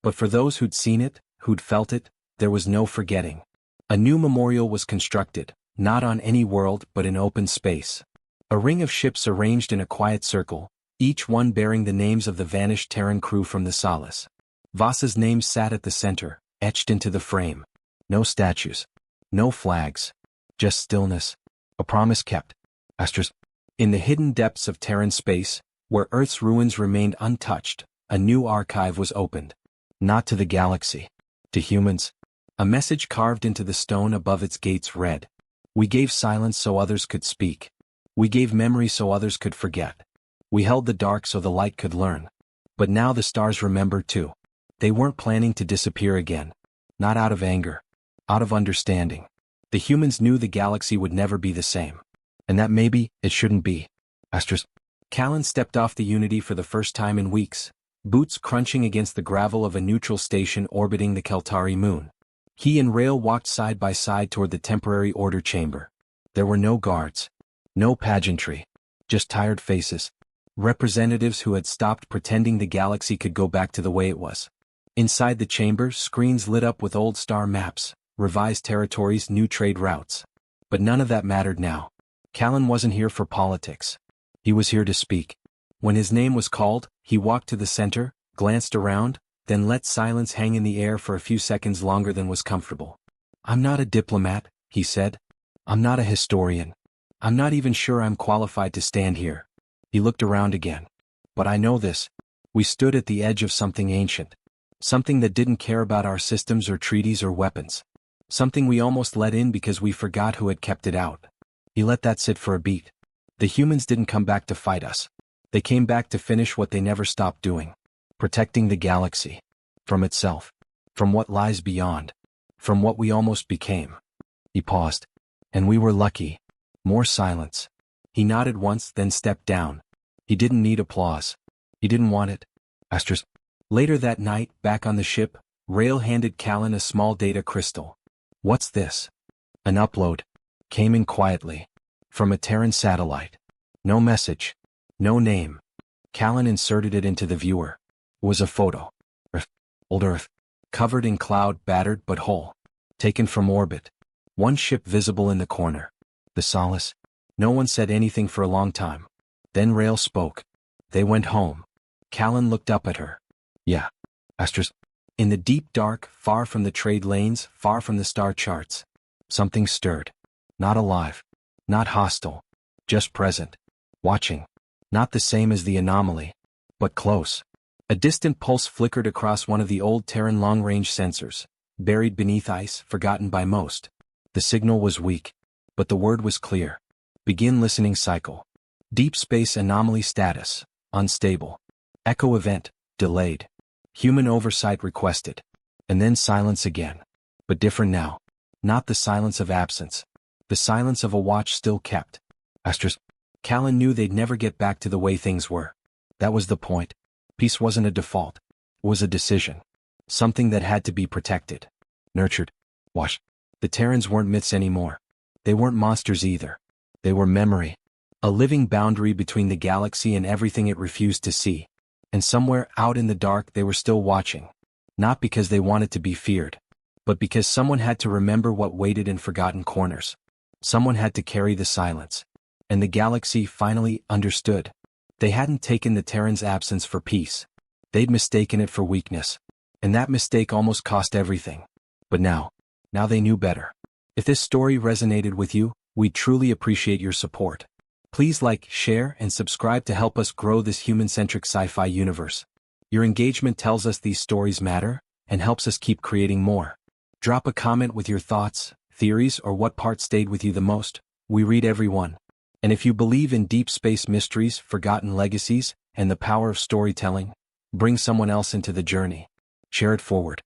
But for those who'd seen it, who'd felt it, there was no forgetting. A new memorial was constructed, not on any world but in open space. A ring of ships arranged in a quiet circle, each one bearing the names of the vanished Terran crew from the Solace. Voss's name sat at the center, etched into the frame. No statues. No flags. Just stillness. A promise kept. Astros. In the hidden depths of Terran space, where Earth's ruins remained untouched, a new archive was opened. Not to the galaxy. To humans. A message carved into the stone above its gates read. "We gave silence so others could speak. We gave memory so others could forget. We held the dark so the light could learn. But now the stars remember too." They weren't planning to disappear again. Not out of anger. Out of understanding. The humans knew the galaxy would never be the same. And that maybe, it shouldn't be. Astros. Callan stepped off the Unity for the first time in weeks, boots crunching against the gravel of a neutral station orbiting the Keltari moon. He and Rael walked side by side toward the temporary order chamber. There were no guards. No pageantry. Just tired faces. Representatives who had stopped pretending the galaxy could go back to the way it was. Inside the chamber, screens lit up with old star maps, revised territories, new trade routes. But none of that mattered now. Callan wasn't here for politics. He was here to speak. When his name was called, he walked to the center, glanced around, then let silence hang in the air for a few seconds longer than was comfortable. "I'm not a diplomat," he said. "I'm not a historian. I'm not even sure I'm qualified to stand here." He looked around again. "But I know this. We stood at the edge of something ancient. Something that didn't care about our systems or treaties or weapons. Something we almost let in because we forgot who had kept it out." He let that sit for a beat. The humans didn't come back to fight us. They came back to finish what they never stopped doing. Protecting the galaxy. From itself. From what lies beyond. From what we almost became. He paused. "And we were lucky." More silence. He nodded once, then stepped down. He didn't need applause. He didn't want it. Asterisk. Later that night, back on the ship, Rail handed Callan a small data crystal. "What's this?" An upload. Came in quietly. From a Terran satellite. No message. No name. Callan inserted it into the viewer. It was a photo. Earth. Old Earth. Covered in cloud, battered but whole. Taken from orbit. One ship visible in the corner. The Solace. No one said anything for a long time. Then Rail spoke. "They went home." Callan looked up at her. "Yeah." Asterisk. In the deep dark, far from the trade lanes, far from the star charts. Something stirred. Not alive. Not hostile. Just present. Watching. Not the same as the anomaly. But close. A distant pulse flickered across one of the old Terran long-range sensors, buried beneath ice, forgotten by most. The signal was weak. But the word was clear. Begin listening cycle. Deep space anomaly status. Unstable. Echo event. Delayed. Human oversight requested. And then silence again. But different now. Not the silence of absence. The silence of a watch still kept. Asterisk. Callan knew they'd never get back to the way things were. That was the point. Peace wasn't a default. It was a decision. Something that had to be protected. Nurtured. Wash. The Terrans weren't myths anymore. They weren't monsters either. They were memory. A living boundary between the galaxy and everything it refused to see. And somewhere out in the dark they were still watching. Not because they wanted to be feared. But because someone had to remember what waited in forgotten corners. Someone had to carry the silence. And the galaxy finally understood. They hadn't taken the Terran's absence for peace. They'd mistaken it for weakness. And that mistake almost cost everything. But now they knew better. If this story resonated with you, we truly appreciate your support. Please like, share, and subscribe to help us grow this human-centric sci-fi universe. Your engagement tells us these stories matter, and helps us keep creating more. Drop a comment with your thoughts, theories, or what part stayed with you the most. We read every one. And if you believe in deep space mysteries, forgotten legacies, and the power of storytelling, bring someone else into the journey. Share it forward.